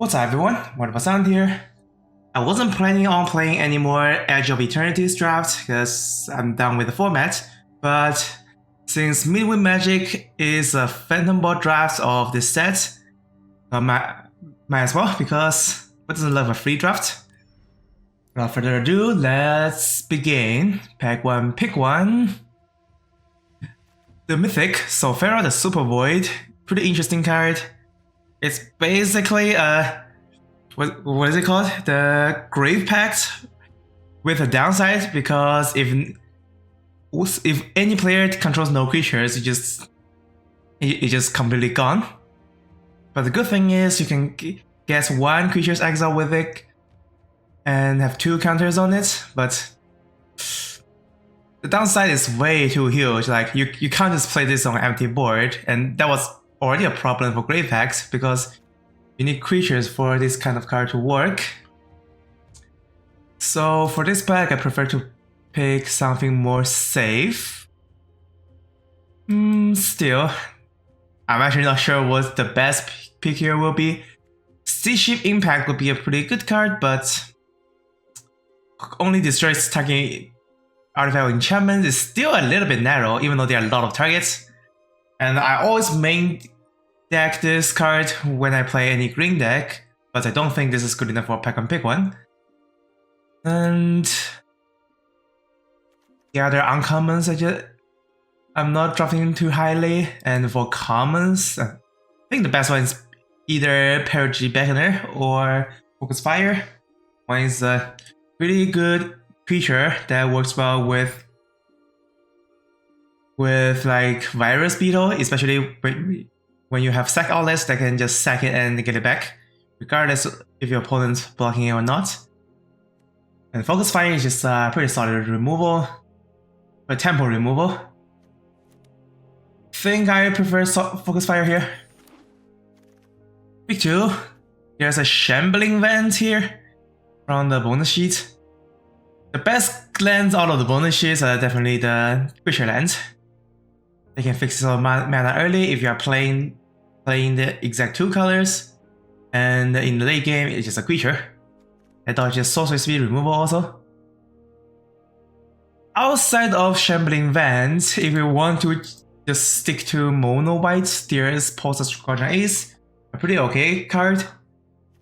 What's up everyone, 124san's here. I wasn't planning on playing any more Edge of Eternities draft because I'm done with the format, but since Midweek Magic is a Phantom Ball draft of this set, I might as well, because who doesn't love a free draft? Without further ado, let's begin. Pack 1, pick 1. The Mythic, Sulfera the Super Void, pretty interesting card. It's basically what is it called? The Grave Pact with a downside, because if any player controls no creatures, it's just completely gone. But the good thing is you can get one creature's exile with it and have 2 counters on it, but the downside is way too huge. Like you can't just play this on an empty board, and that was already a problem for Grave Packs because you need creatures for this kind of card to work. So for this pack, I prefer to pick something more safe. Still, I'm actually not sure what the best pick here will be. Sea Ship Impact would be a pretty good card, but only destroys target artifact or enchantment is still a little bit narrow, even though there are a lot of targets. And I always main deck this card when I play any green deck, but I don't think this is good enough for pack and pick 1. And the other uncommons I'm not drafting too highly, and for commons, I think the best one is either Perigee Beckoner or Focus Fire. One is a really good creature that works well with like Virus Beetle, especially when you have sack outlets that can just sack it and get it back, regardless if your opponent's blocking it or not. And Focus Fire is just a pretty solid removal, a tempo removal. Think I prefer Focus Fire here. Pick 2. There's a Shambling Vent here from the bonus sheet. The best lands out of the bonus sheets are definitely the creature lands. They can fix your mana early if you are playing the exact 2 colors, and in the late game it's just a creature. That dodges sorcery speed removal also. Outside of Shambling Vent, if you want to just stick to mono white, there's Pulsar Squadron Ace, a pretty okay card.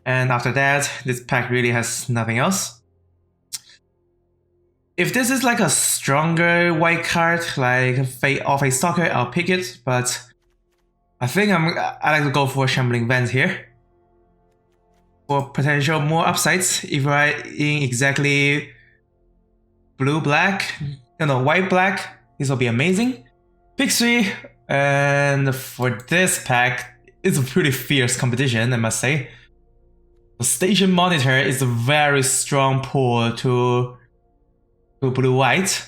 And after that, this pack really has nothing else. If this is like a stronger white card, like Fate of a Stalker, I'll pick it, but I think I like to go for Shambling Vent here. For potential more upsides, if you're in exactly white-black, this will be amazing. Pick 3, and for this pack, it's a pretty fierce competition, I must say. The Station Monitor is a very strong pull to blue-white.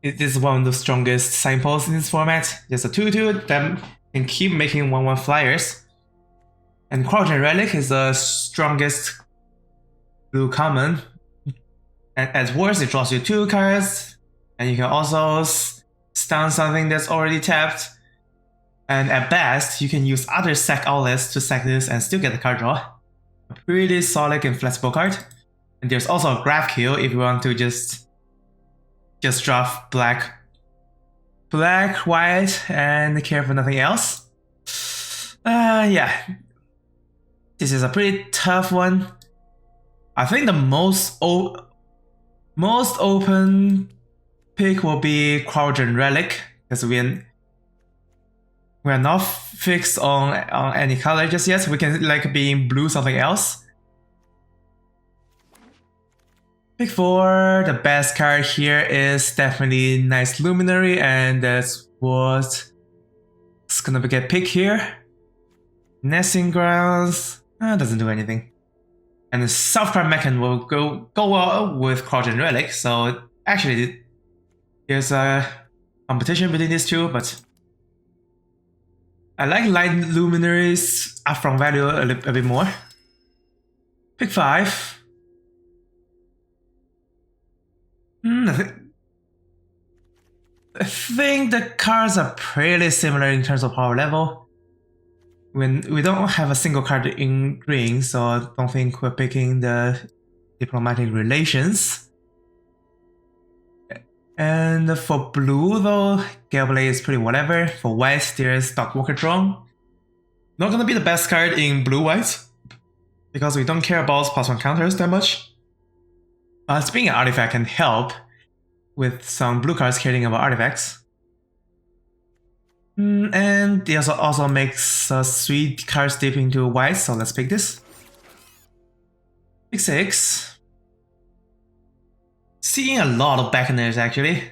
It is one of the strongest signposts in this format. Just a 2/2 that can keep making 1/1 flyers. And Quadrant Relic is the strongest blue common. And at worst, it draws you 2 cards, and you can also stun something that's already tapped. And at best, you can use other sack outlets to sack this and still get the card draw. A pretty solid and flexible card. And there's also a grab kill if you want to just draft black, white, and care for nothing else. Yeah. This is a pretty tough one. I think the most open pick will be Quadrant Relic, because we're not fixed on any color just yet. We can like be in blue something else. Pick 4, the best card here is definitely Nice Luminary, and that's what's gonna get picked here. Nesting Grounds doesn't do anything. And the Southcry Mechan will go well with Quadrant Relic, so actually there's a competition between these two, but I like Light Luminary's upfront value a bit more. Pick 5. I think the cards are pretty similar in terms of power level. when we don't have a single card in green, so I don't think we're picking the diplomatic relations. And for blue though, Galeblade is pretty whatever. For white, there's Darkwalker Drone. Not gonna be the best card in blue-white, because we don't care about +1 counters that much. But being an artifact can help with some blue cards caring about artifacts. And this also makes a sweet card dip into white, so let's pick this. Pick 6. Seeing a lot of Beckoners actually.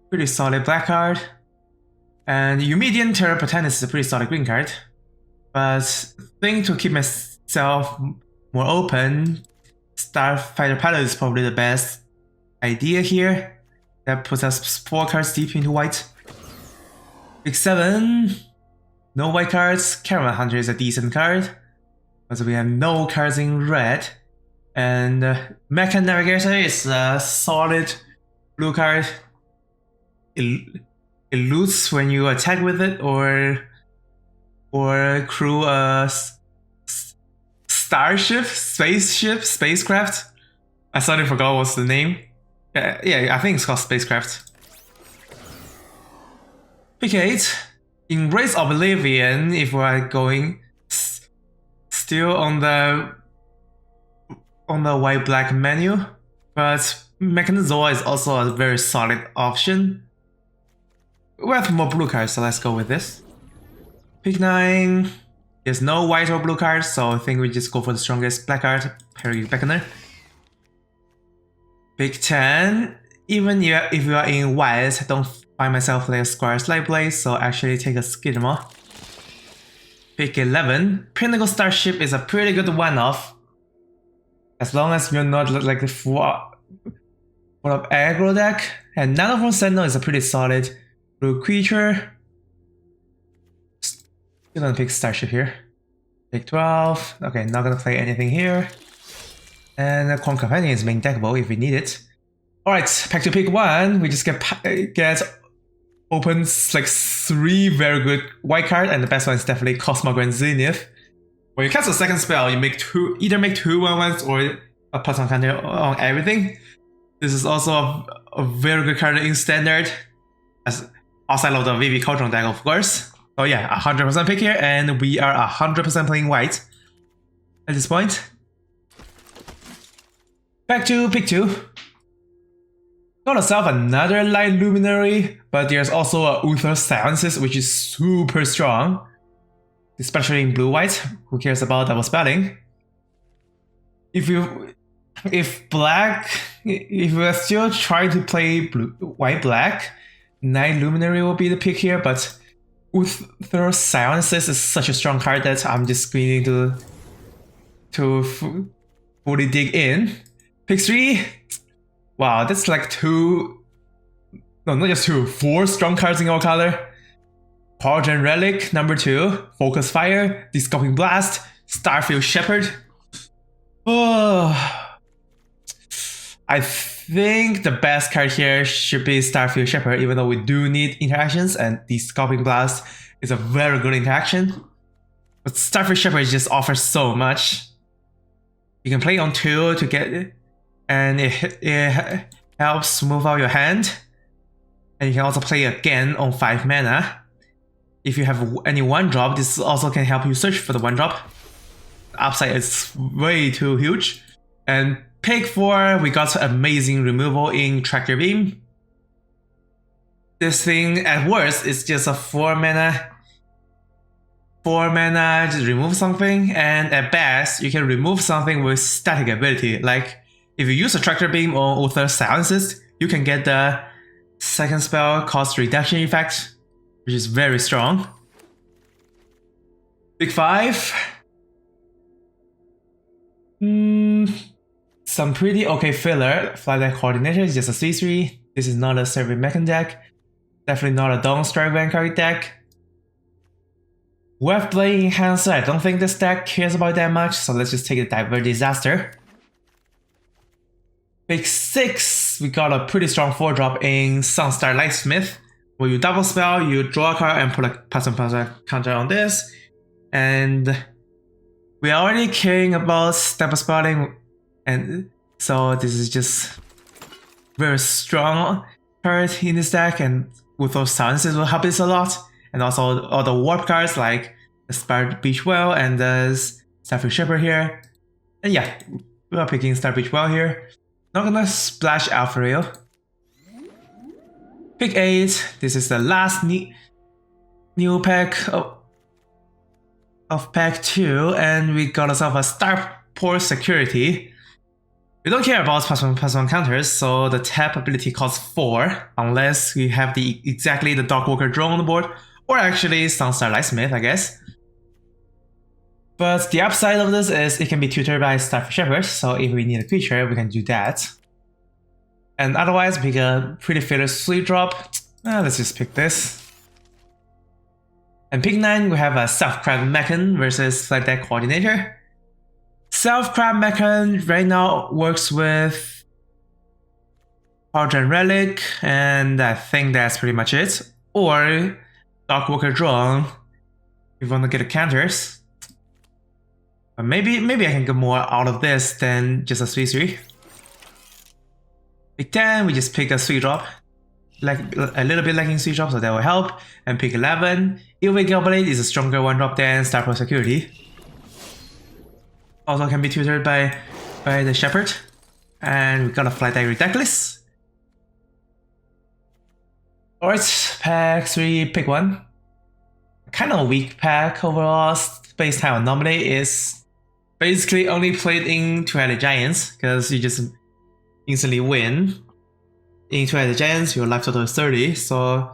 Pretty solid black card. And Humedian Terror Potentis is a pretty solid green card. But I think to keep myself more open, Starfighter Pilot is probably the best idea here. That puts us 4 cards deep into white. Pick 7. No white cards. Caravan Hunter is a decent card, but we have no cards in red. And Mecha Navigator is a solid blue card. It loots when you attack with it, or crew a spacecraft. I suddenly forgot what's the name. Yeah, I think it's called spacecraft. Pick 8. In Race of Oblivion, if we are going still on the white-black menu, but Mechanizoa is also a very solid option. We have more blue cards, so let's go with this. Pick 9. There's no white or blue cards, so I think we just go for the strongest black card, Perry Beckoner. Pick 10. Even if you are in white, I don't find myself playing a Squire Slightblade, so actually take a Skidmore. Pick 11. Pinnacle Starship is a pretty good one-off. As long as you're not like the full of aggro deck. And Nanoform Sentinel is a pretty solid blue creature. Still gonna pick Starship here. Pick 12. Okay, not gonna play anything here. And the Corn Companion is main deckable if we need it. Alright, back to pick 1. We just get opens like 3 very good white cards, and the best one is definitely Cosmogran Zenith. When you cast a second spell, you either make 2 1/1s or a +1 counter on everything. This is also a very good card in standard, as outside of the VV Cauldron deck, of course. So yeah, 100% pick here, and we are 100% playing white at this point. Back to pick 2. Got ourselves another Light Luminary, but there's also a Uther Silences, which is super strong. Especially in blue-white, who cares about double spelling? If we're still trying to play white-black, Night Luminary will be the pick here, but Uther Silences is such a strong card that I'm just going to fully dig in. Pick 3. Wow, that's like 2... No, not just 2, 4 strong cards in all color. Cauldron Relic, number 2, Focus Fire, Desculping Blast, Starfield Shepherd. Oh, I think the best card here should be Starfield Shepherd, even though we do need interactions, and Desculping Blast is a very good interaction. But Starfield Shepherd just offers so much. You can play on 2 to get it, and it helps move out your hand. And you can also play again on 5 mana. If you have any 1-drop, this also can help you search for the 1-drop. The upside is way too huge. And pick 4, we got amazing removal in Tractor Beam. This thing at worst is just a 4 mana. 4 mana, just remove something, and at best, you can remove something with static ability. Like, if you use a Tractor Beam or Uther Silences, you can get the second spell cost reduction effect, which is very strong. Pick 5. Some pretty okay filler. Fly Deck Coordinator is just a 3/3. This is not a Survey Mechan deck. Definitely not a Dawn Strike Vanguard deck. Wave Blade Enhancer, I don't think this deck cares about that much, so let's just take a Divert Disaster. Pick 6, we got a pretty strong 4-drop in Sunstar Lightsmith, When you double spell, you draw a card and put a +1/+1 counter on this. And we are already caring about double spelling, and so this is just very strong card in this deck, and with those silences will help us a lot. And also all the warp cards like the Star Beach Whale and the Starfish Shepherd here. And yeah, we are picking Star Beach Whale here. Not gonna splash Alpha Rail. Pick 8. This is the last new pack of pack 2, and we got ourselves a Starport Security. We don't care about +1/+1 counters, so the tap ability costs 4, unless we have exactly the Darkwalker drone on the board, or actually Sunstar Lightsmith, I guess. But the upside of this is it can be tutored by Starfish Shepherd, so if we need a creature, we can do that. And otherwise, pick a pretty filler sweet drop. Let's just pick this. And pick 9, we have a Self-Crab Mechan versus Flight Deck Coordinator. Self-Crab Mechan right now works with Power Relic, and I think that's pretty much it. Or Darkwalker Drone, if you want to get the counters. But maybe I can get more out of this than just a 3/3. Pick 10, we just pick a sweet drop. Like a little bit lacking sweet drop, so that will help. And pick 11. Earwig Blade is a stronger 1-drop than Starport Security. Also can be tutored by the Shepherd. And we got a Flight Deck Ridiculous. Alright, pack 3, pick 1. Kind of a weak pack overall. Space Time Anomaly is basically only played in Two-Headed Giants, because you just instantly win. In Two-Headed Giants, your life total is 30, so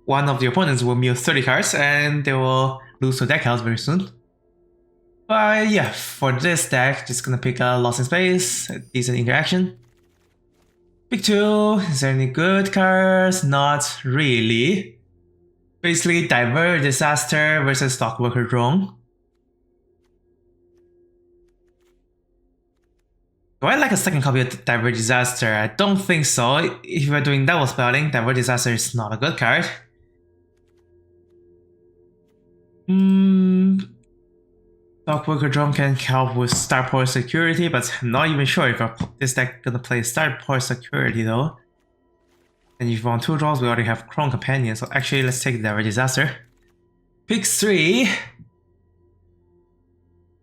one of the opponents will mill 30 cards and they will lose to deck house very soon. But yeah, for this deck, just gonna pick a Lost in Space, a decent interaction. Pick 2, is there any good cards? Not really. Basically, Divert Disaster versus Darkwalker Drone. Do I like a second copy of Divert Disaster? I don't think so. If you're doing double spelling, Divert Disaster is not a good card. Darkwalker Drone can help with Starport Security, but I'm not even sure if this deck gonna play Starport Security though. And if you want 2 draws, we already have Chrome Companion, so actually let's take Divert Disaster. Pick 3.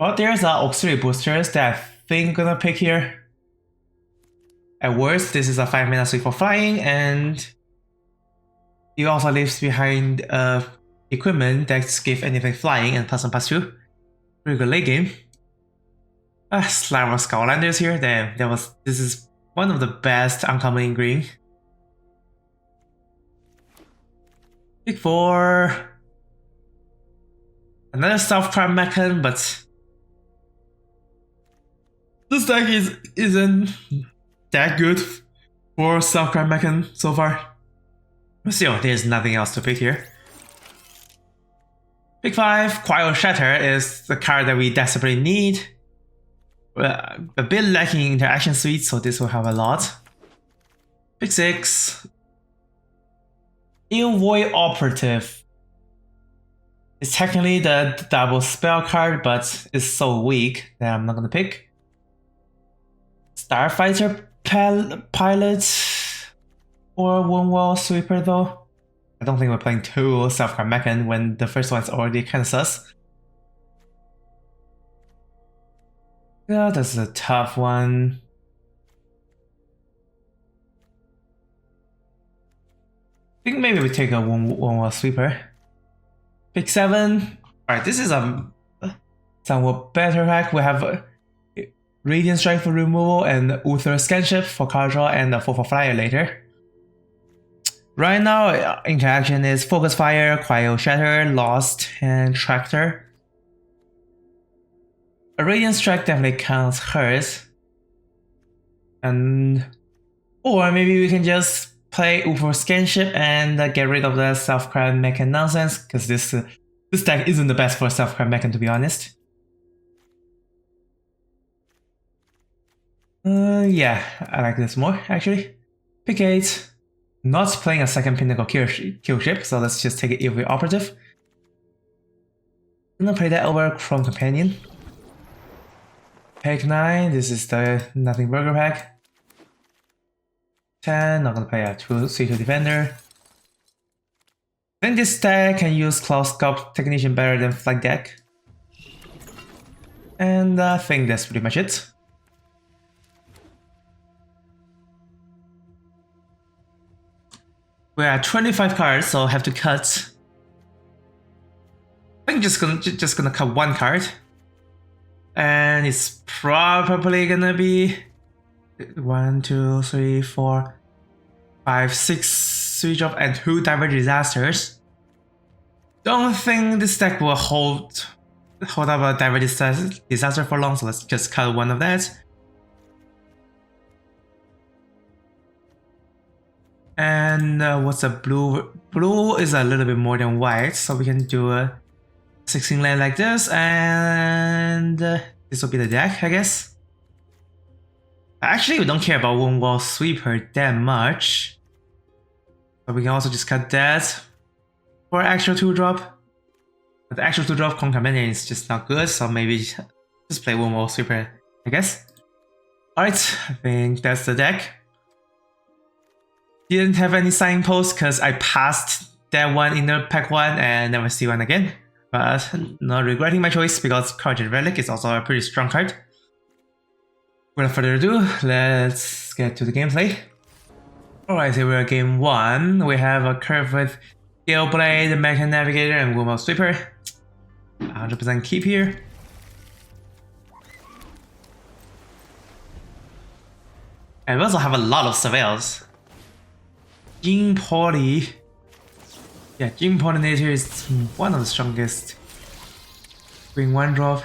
Well, there's auxiliary boosters that I think I'm gonna pick here. At worst, this is a 5-mana sweep for flying, and it also leaves behind equipment that give anything flying and +1/+2. Pretty good late game. Slimer Skylanders here. Damn, this is one of the best uncommon in green. Pick 4. Another Self-Crab Mechan, but this deck isn't that good for Self-Crab Mechan so far. But still, there's nothing else to pick here. Pick 5, Cryo Shatter is the card that we desperately need. A bit lacking interaction suite, so this will have a lot. Pick 6, Void Operative. It's technically the double spell card, but it's so weak that I'm not gonna pick. Starfighter Pilot or One Wall Sweeper though. I don't think we're playing 2 Self-Crab Mechan when the first one's already kinda sus. Yeah, that's a tough one. I think maybe we take a one wall sweeper. Pick 7. Alright, this is a somewhat better pack. We have Radiant Strike for removal and Uther Scanship for card draw and a 4/4 flyer later. Right now, interaction is Focus Fire, Cryo Shatter, Lost, and Tractor. A Radiant Strike definitely counts hers. Or maybe we can just play Uther Scanship and get rid of the Self-Crab Mechan nonsense, because this deck isn't the best for Self-Crab Mechan, to be honest. Yeah, I like this more actually. Pick 8. Not playing a second Pinnacle kill ship, so let's just take it if we're operative. I'm gonna play that over Chrome Companion. Pack 9, this is the Nothing Burger pack. 10, not gonna play a C2 Defender. I think this deck can use Cloud Sculpt Technician better than Flag deck. And I think that's pretty much it. We're at 25 cards, so I have to cut. I think just gonna cut one card. And it's probably gonna be 1, 2, 3, 4, 5, 6 3-drop and 2 Divergent Disasters. Don't think this deck will hold up a Divergent Disaster for long, so let's just cut one of that. And what's a blue? Blue is a little bit more than white, so we can do a 16 land like this, and this will be the deck, I guess. Actually, we don't care about One Wall Sweeper that much, but we can also just cut that for actual 2-drop. But the actual 2-drop Companion is just not good, so maybe just play One Wall Sweeper, I guess. Alright, I think that's the deck. Didn't have any signposts because I passed that one in the pack 1 and never see one again. But not regretting my choice because Courageous Relic is also a pretty strong card. Without further ado, let's get to the gameplay. Alright, here we're at game 1. We have a curve with Gale Blade, Mechan Navigator, and Womel Sweeper. 100% keep here. And we also have a lot of surveils. Jing Poly. Yeah, Jing Pollinator is one of the strongest. Green 1-drop.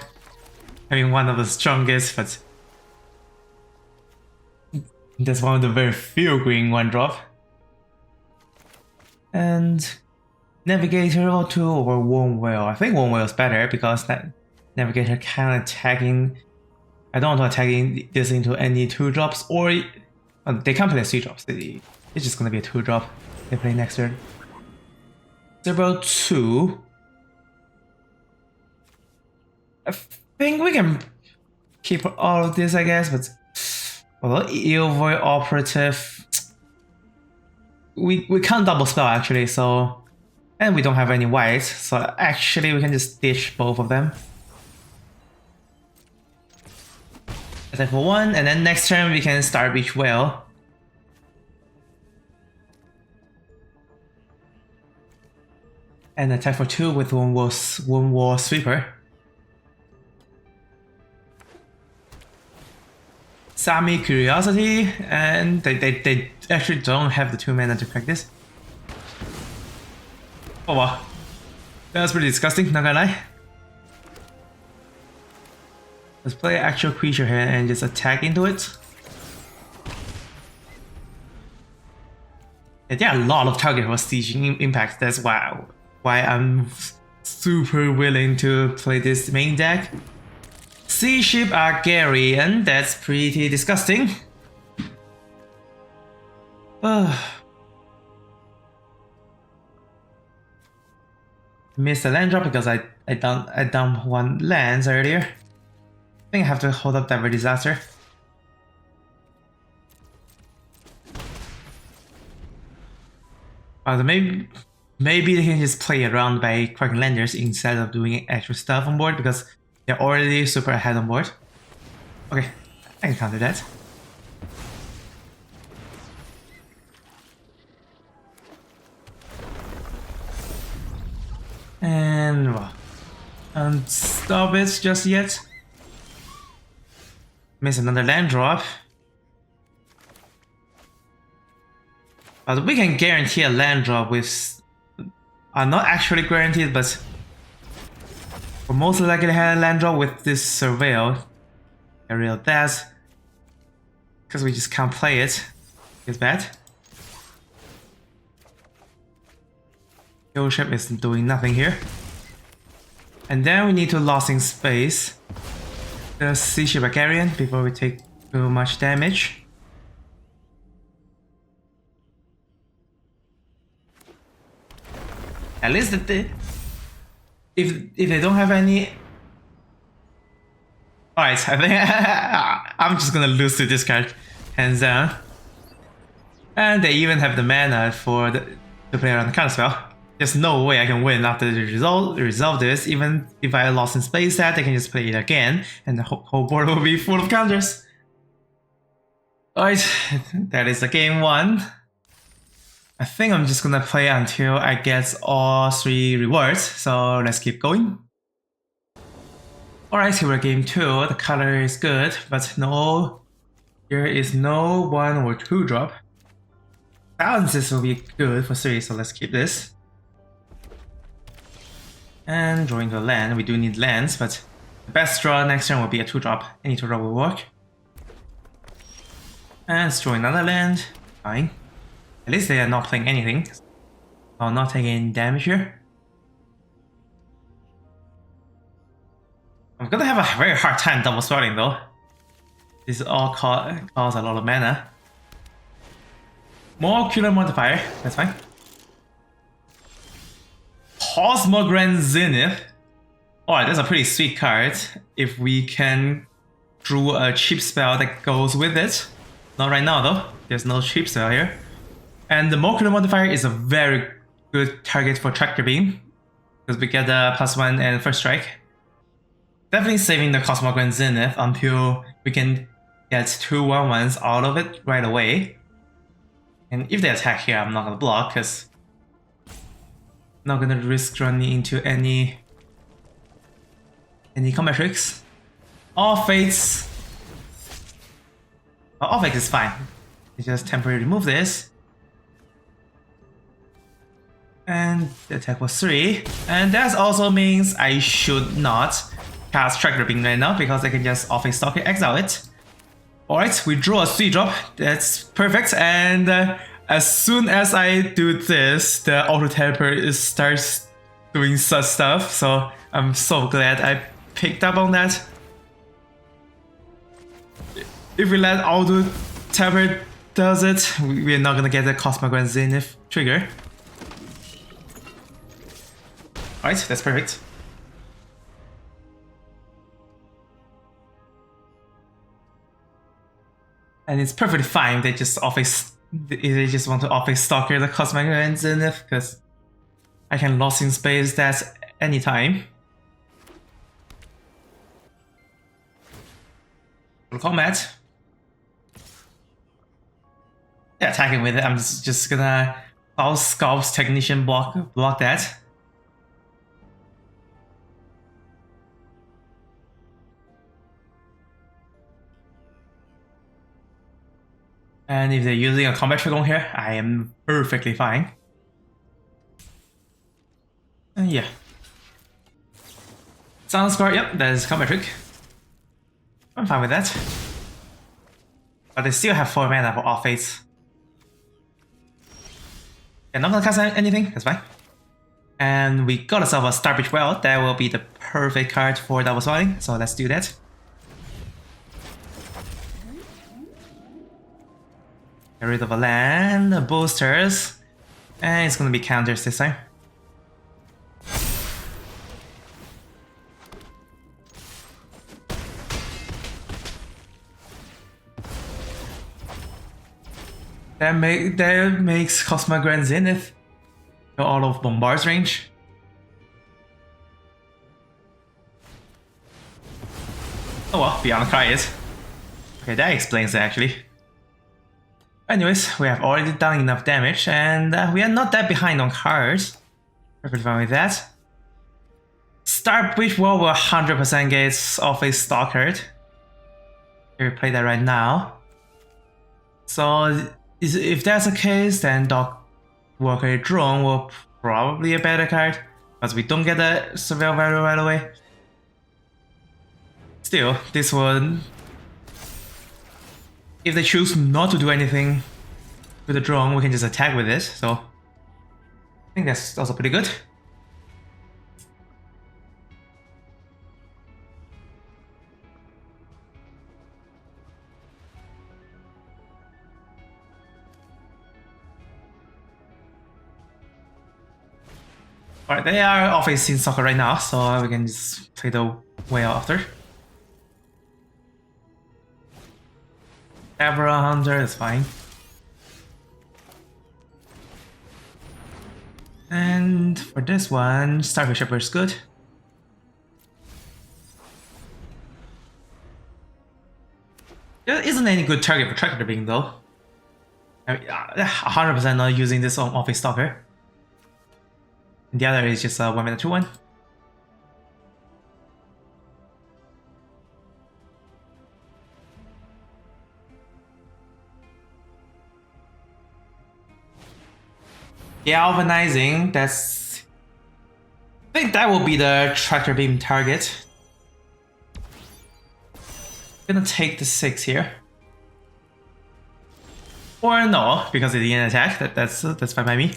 I mean, one of the strongest, but that's one of the very few green 1-drop. And Navigator O2 or Worm Whale. I think Worm Whale is better because that Navigator kind of tagging. I don't want to tagging this into any 2-drops or they can't play 3-drops. It's just gonna be a 2-drop they play next turn. 0-2. I think we can keep all of this, I guess, but although Eovoid Operative, we can't double spell actually, so, and we don't have any white, so actually we can just ditch both of them. Attack for 1, and then next turn we can start Beach Whale. And attack for 2 with One Wall Sweeper. Sami Curiosity, and they actually don't have the 2 mana to crack this. Oh wow, that was pretty disgusting, not gonna lie. Let's play actual creature here and just attack into it. And there are a lot of target for sieging impact, that's why I'm super willing to play this main deck. Sea Ship Argarian, that's pretty disgusting. Missed a land drop because I dumped 1 lands earlier. I think I have to hold up Divergent Disaster. Maybe they can just play around by cracking landers instead of doing extra stuff on board because they're already super ahead on board. Okay, I can counter that. And well, don't stop it just yet. Miss another land drop. But we can guarantee a land drop with not actually guaranteed, but we're most likely have a land drop with this Surveil. Aerial Dash. Because we just can't play it. It's bad. Your ship is doing nothing here. And then we need to losing space the Sea Ship Argarian before we take too much damage. At least if they don't have any. Alright, I think I'm just gonna lose to this card, hands down. And they even have the mana to play around the counterspell. There's no way I can win after the resolve this. Even if I lost in space set, I can just play it again, and the whole board will be full of counters. Alright, that is the game 1. I think I'm just gonna play until I get all 3 rewards, so let's keep going. Alright, here we're game 2. The color is good, but no, there is no 1 or 2 drop. Balances will be good for 3, so let's keep this. And drawing the land, we do need lands, but the best draw next turn will be a 2 drop. Any 2 drop will work. And let's draw another land, fine. At least they are not playing anything. I'll not take any damage here. I'm gonna have a very hard time double spelling though. This all costs a lot of mana. More Killer Modifier, that's fine. Cosmogran Zenith. Alright, that's a pretty sweet card. If we can draw a cheap spell that goes with it. Not right now though, there's no cheap spell here. And the Molecular Modifier is a very good target for Tractor Beam, because we get the +1 and first strike. Definitely saving the Cosmogran Zenith until we can get 2 1/1s out of it right away. And if they attack here, I'm not gonna block, because I'm not gonna risk running into any combat tricks. All Fates. All Fates is fine. You just temporarily remove this. And the attack was 3. And that also means I should not cast Tractor Beam right now, because I can just off-face stalk it, exile it. Alright, we draw a 3 drop. That's perfect. And as soon as I do this, the auto teleport starts doing such stuff. So I'm so glad I picked up on that. If we let auto teleport does it, we're not gonna get the Cosmogran Zenith trigger. Alright, that's perfect. And it's perfectly fine. They just want to off-face stalker the Cosmogran Zenith, because I can lost in space that anytime. Full combat. Yeah, attacking with it. I'm just gonna Sculpt's Technician block that. And if they're using a combat trick on here, I am perfectly fine. And yeah. Sound score, yep, that is combat trick. I'm fine with that. But they still have 4 mana for off fates. Yeah, not gonna cast anything, that's fine. And we got ourselves a Starbridge Well. That will be the perfect card for double swelling, so let's do that. Get rid of a land, boosters, and it's gonna be counters this time. That makes Cosmogran Zenith go out of Bombard's range. Oh well, Beyond Cry is. Okay, that explains it actually. Anyways, we have already done enough damage, and we are not that behind on cards. Perfectly fine with that. Starbridge Well will 100% get off-face stalkered. Here, we play that right now. So, if that's the case, then Dock Worker Drone will probably be a better card, because we don't get the surveil value right away. Still, this one, if they choose not to do anything with the drone, we can just attack with it, so I think that's also pretty good. Alright, they are obviously in soccer right now, so we can just play the whale after. Ebra Hunter is fine. And for this one, Starfish Shepherd is good. There isn't any good target for Tractor Beam though. I mean, 100% not using this on Office Stalker. And the other is just a 1 mana 2/1. Galvanizing, that's... I think that will be the Tractor Beam target. Gonna take the 6 here. Or no, because it didn't attack. That's fine by me.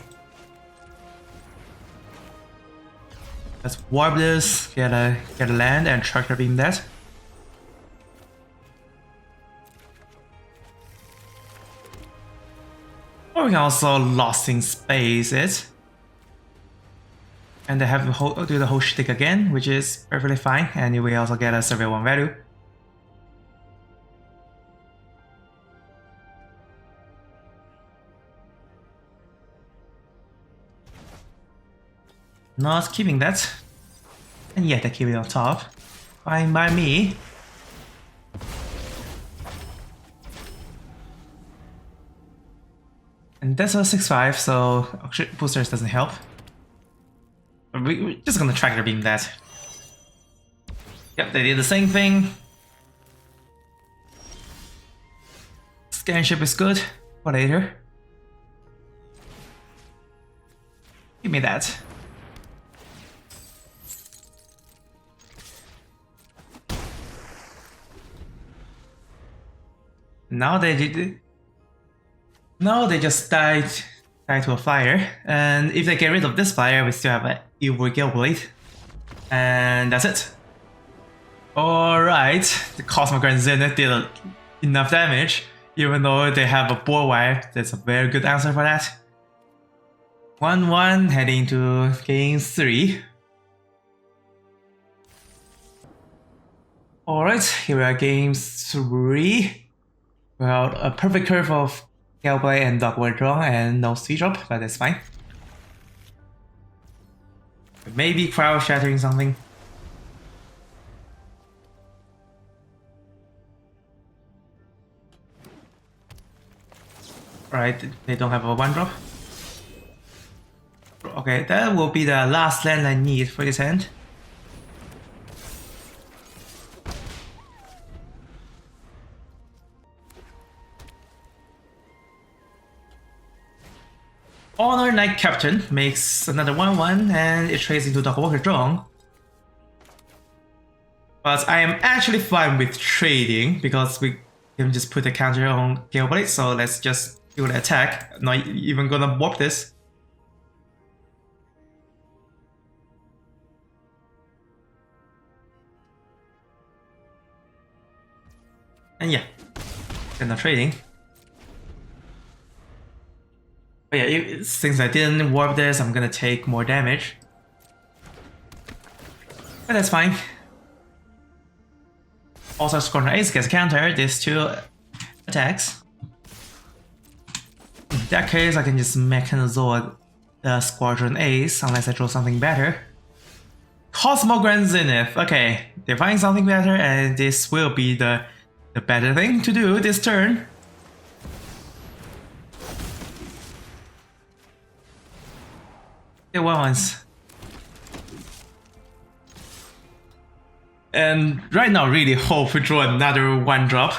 Let's warp this, get a land, and Tractor Beam that. Or we can also Lost in Space it. And they have to do the whole shtick again, which is perfectly fine. And we also get a survey 1 value. Not keeping that. And yet I keep it on top. Fine by me. And that's a 6/5, so boosters doesn't help. We're just gonna Tractor Beam that. Yep, they did the same thing. Scan ship is good for later. Give me that. Now they just died to a flyer, and if they get rid of this flyer, we still have an Evil Galeblade, and that's it. Alright, the Cosmic Grand Zenith did enough damage, even though they have a board wipe. That's a very good answer for that. 1-1 heading to game 3. Alright, here we are game 3. Well, a perfect curve of Galeblade and Dogwood draw and no speed drop, but that's fine. Maybe crowd shattering something. Right, they don't have a 1-drop. Okay, that will be the last land I need for this hand. Honor Knight Captain makes another 1/1 and it trades into Dog Walker Drone. But I am actually fine with trading because we can just put a counter on Galeblade, so let's just do the attack. Not even gonna warp this. And yeah, they're not trading. But yeah, since I didn't warp this, I'm gonna take more damage. But that's fine. Also, Scorner Ace gets countered these 2 attacks. In that case, I can just Mechanozoa the Squadron Ace unless I draw something better. Cosmo Grand Zenith. Okay, they find something better, and this will be the better thing to do this turn. They won once. And right now, really hope we draw another 1-drop.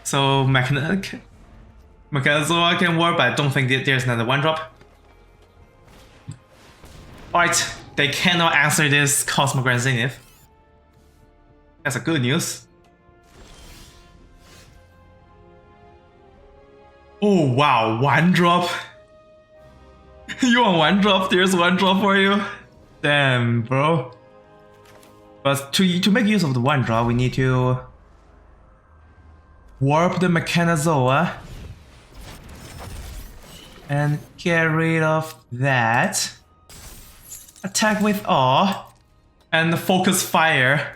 So Mechanozoa can work, but I don't think there's another 1-drop. Alright, they cannot answer this Cosmo Grand Zenith. That's a good news. Oh wow, 1-drop. You want 1-drop? There's 1-drop for you? Damn, bro. But to make use of the 1-drop, we need to warp the Mechanozoa and get rid of that. attack with awe, and focus fire.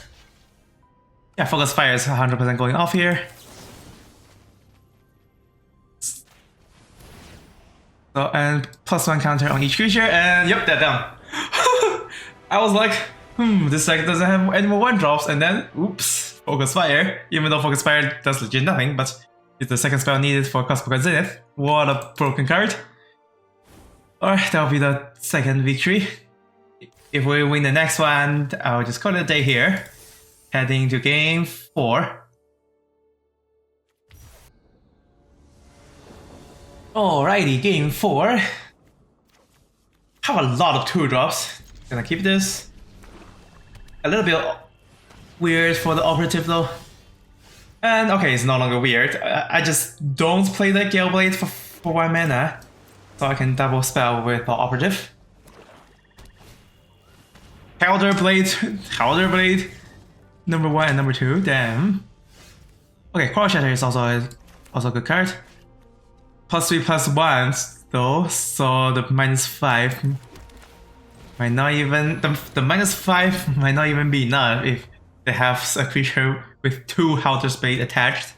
Yeah, focus fire is 100% going off here. So, and +1 counter on each creature, and yep, they're down. I was like, this deck doesn't have any more 1-drops, and then, oops, focus fire. Even though focus fire does legit nothing, but it's the second spell needed for Cosmic Zenith. What a broken card. Alright, that'll be the second victory. If we win the next one, I'll just call it a day here. Heading to game 4. Alrighty, game 4. Have a lot of 2-drops. Gonna keep this. A little bit weird for the operative though. And okay, it's no longer weird. I just don't play the Gale Blade for 1 mana. So I can double spell with the operative. Helder Blade. Number 1 and number 2, damn. Okay, Coral Shatter is also a good card. +3/+1 though, so the -5 might not even the -5 might not even be enough if they have a creature with 2 Helder Blade attached.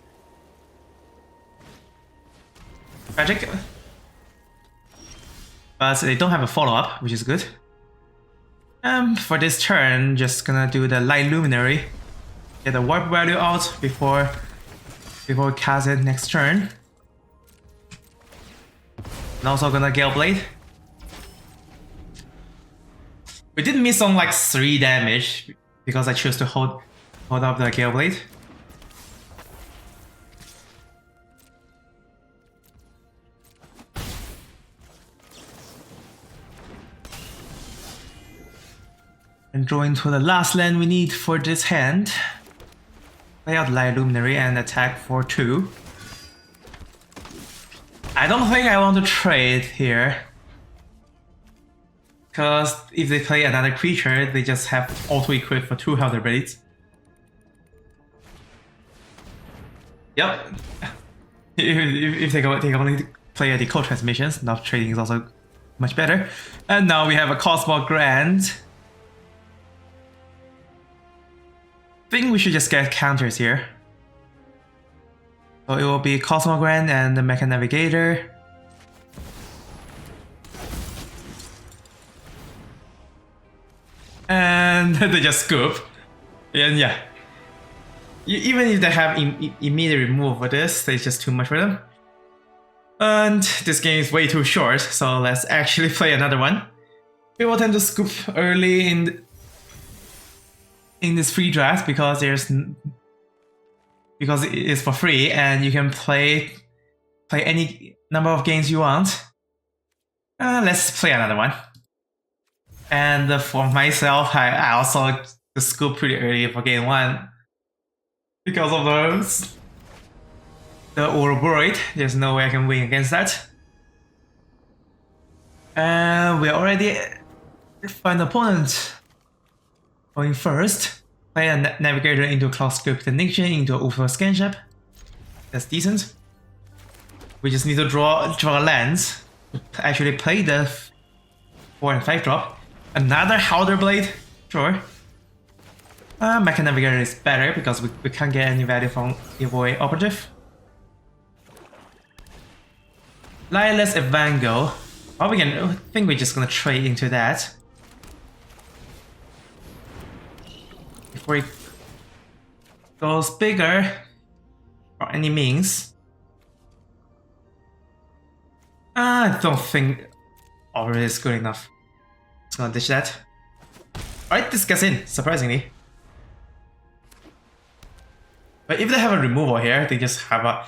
Tragic. But they don't have a follow-up, which is good. For this turn, just gonna do the Light Luminary. Get the warp value out before we cast it next turn. And also gonna Gale Blade. We did miss on like 3 damage because I chose to hold up the Gale Blade. And draw into the last land we need for this hand. Play out Light Luminary and attack for 2. I don't think I want to trade here. Because if they play another creature, they just have auto-equip for 2 Helder Blades. Yep. If they only play a Decode Transmissions, not trading is also much better. And now we have a Cosmo Grand. I think we should just get counters here. So it will be Cosmo Grand and the Mecha Navigator. And they just scoop. And yeah. Even if they have immediate removal for this, it's just too much for them. And this game is way too short, so let's actually play another one. People tend to scoop early in this free draft because it's for free and you can play any number of games you want. Let's play another one. And for myself, I also scoop pretty early for game 1 because of the Ouroboros. There's no way I can win against that. And we already find an opponent. Going first, play a Navigator into Cloud Script Nation into Ultra Scanship. That's decent. We just need to draw lands to actually play the 4 and 5-drop. Another Helder Blade, sure. Mecha Navigator is better because we can't get any value from Evoy Operative. Lioness Evango. I think we're just gonna trade into that. Before it goes bigger, or any means. I don't think already is good enough. Just gonna ditch that. Alright, this gets in, surprisingly. But if they have a removal here, they just have a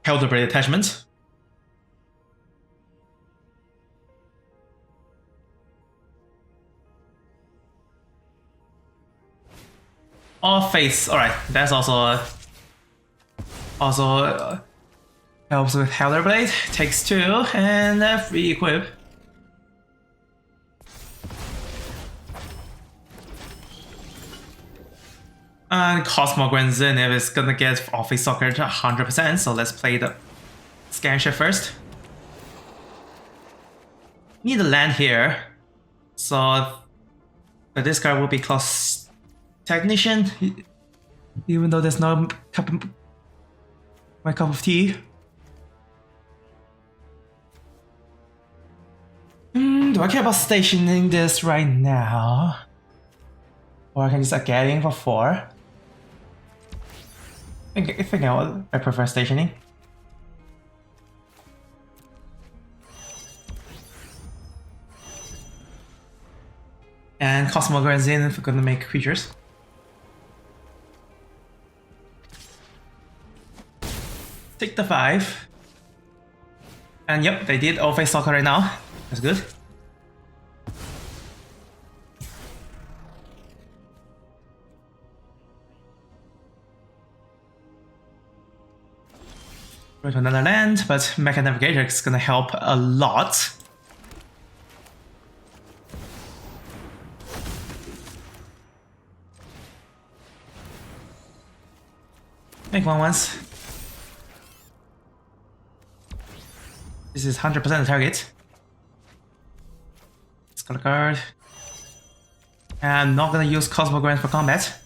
Helder Blade attachment. All face, alright, that's also helps with Helder Blade. Takes 2 and free equip. And Cosmo Grand Zenith is gonna get off-face soccer to 100%, so let's play the Scanship first. Need a land here, so But this card will be Class Technician, even though there's no my cup of tea. Do I care about stationing this right now? Or I can just get in for 4? I think I prefer stationing. And Cosmograph in if we're gonna make creatures. Take the 5. And yep, they did all face soccer right now. That's good. Go to another land, but Mecha Navigator is gonna help a lot. Make one once. This is 100% the target. Let's got a card. And I'm not gonna use Cosmograph for combat.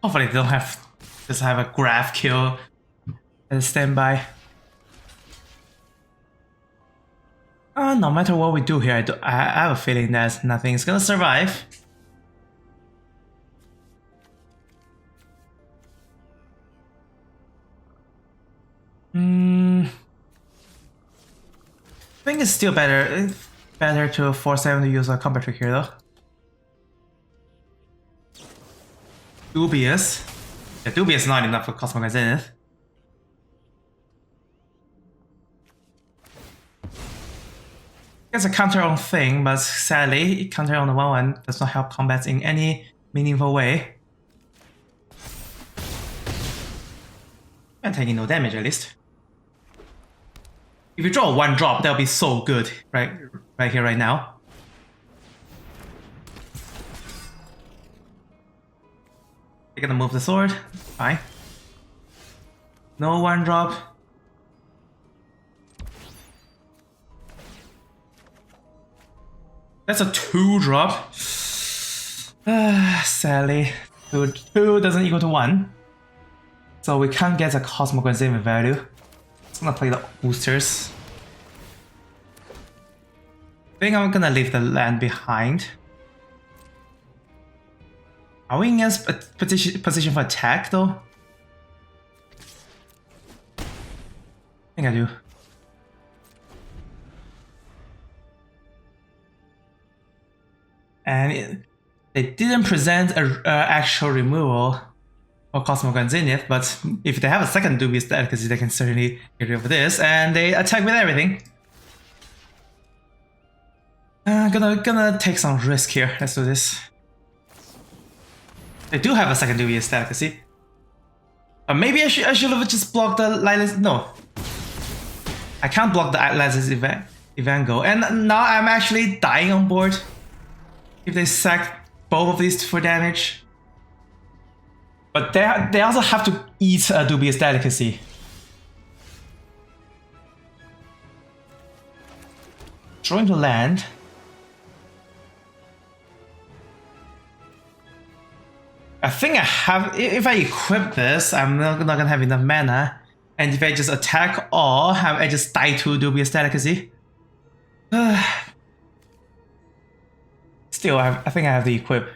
Hopefully they don't just have a graph kill and standby. No matter what we do here, I have a feeling that nothing's gonna survive. I think it's still better to force them to use a combat trick here though. Dubious. Yeah, Dubious is not enough for Cosmic Zenith. It's a counter on thing, but sadly, counter on the 1/1 does not help combat in any meaningful way. I'm taking no damage at least. If you draw a 1-drop, that'll be so good, right here, right now. You're gonna move the sword, fine. No 1-drop. That's a 2-drop. Sadly, 2 doesn't equal to 1. So we can't get a Cosmic Zenith value. It's gonna play the boosters. I think I'm gonna leave the land behind. Are we in a position for attack though? I think I do. And they didn't present an actual removal for Cosmic Zenith, but if they have a second Dubious Delicacy, they can certainly get rid of this, and they attack with everything. Gonna take some risk here. Let's do this. They do have a second Dubious Delicacy. Maybe I should have just blocked the Lilas. No, I can't block the Lilas Evango, and now I'm actually dying on board. If they sack both of these for damage. But they also have to eat a Dubious Delicacy. Drawing to land. I think I have, if I equip this, I'm not gonna have enough mana. And if I just attack or I just die to Dubious Delicacy. Still, I think I have the equip.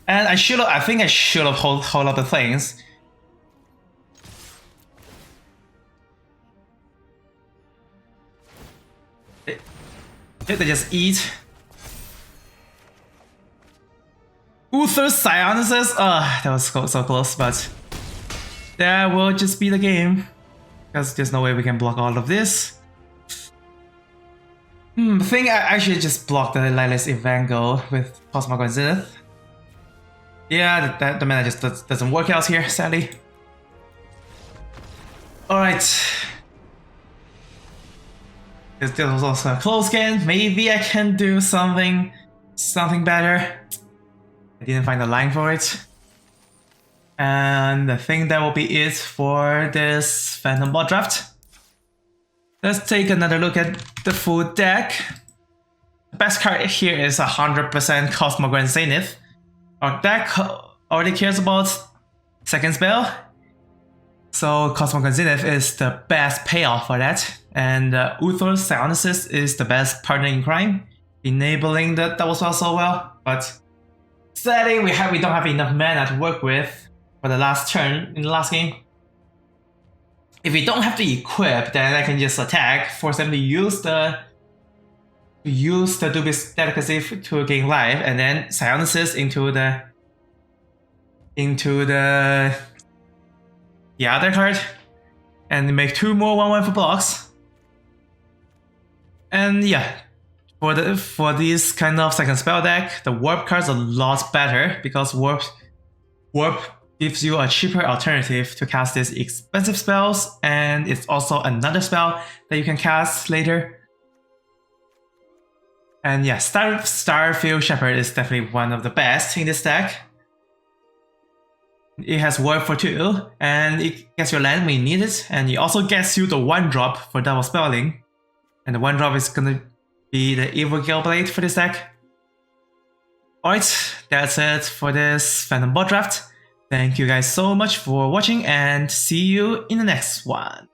And I think I should have hold up the things. They just eat. Uther's Psionicus. That was so close, but that will just be the game. Because there's no way we can block all of this. I think I should just block the Lilas Evango with Cosmic Zenith. Yeah, the mana just doesn't work out here, sadly. Alright. This was also a close game. Maybe I can do something better. I didn't find a line for it. And I think that will be it for this Phantom Ball draft. Let's take another look at the full deck. The best card here is 100% Cosmogran Zenith. Our deck already cares about second spell, so Cosmogran Zenith is the best payoff for that. And Uthor's Psionicist is the best partner in crime, enabling the double spell so well. But sadly, we don't have enough mana to work with for the last turn in the last game. If we don't have to equip, then I can just attack, force them to use the Dubious Delicacy to gain life, and then Psionicist into the other card, and make 2 more 1/1 for blocks. And yeah, for this kind of second spell deck, the warp card's a lot better because warp gives you a cheaper alternative to cast these expensive spells, and it's also another spell that you can cast later. And yeah, Starfield Shepherd is definitely one of the best in this deck. It has warp for 2, and it gets your land when you need it, and it also gets you the 1-drop for double spelling. And the 1-drop is gonna be the Evil Galeblade for this deck. Alright, that's it for this Phantom Ball draft. Thank you guys so much for watching, and see you in the next one.